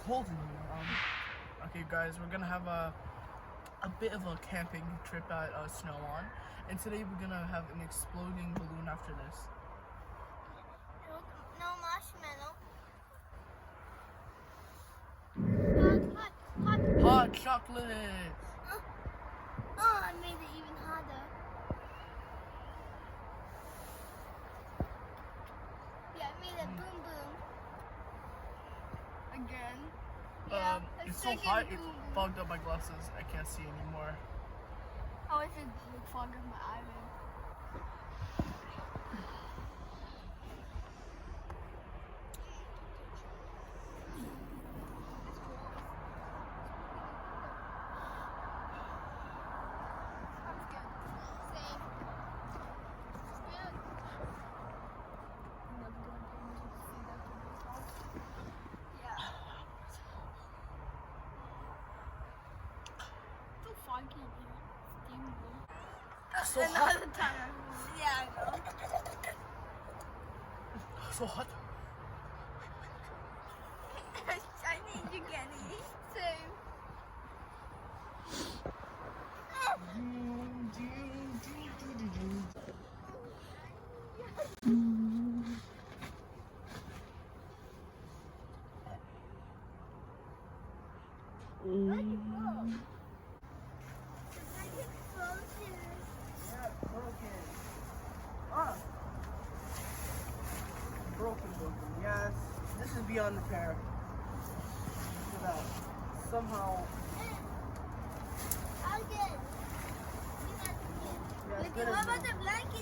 cold in here. Okay, guys, we're gonna have a bit of a camping trip at Snow On, and today we're gonna have an exploding balloon after this. No marshmallow. Hot chocolate. Oh, I made it even harder. Yeah, I made a boom boom. Again. Yeah, It's so hot, it fogged up my glasses. I can't see anymore. I wish it would fog up my eyelid. Foggy here. It's so hot. Another time. Yeah, I know. So hot. I need you, Kenny. Same. Broken. Yes. This is beyond repair. Look at that. Somehow. I'll get it. Yeah, What about the blanket?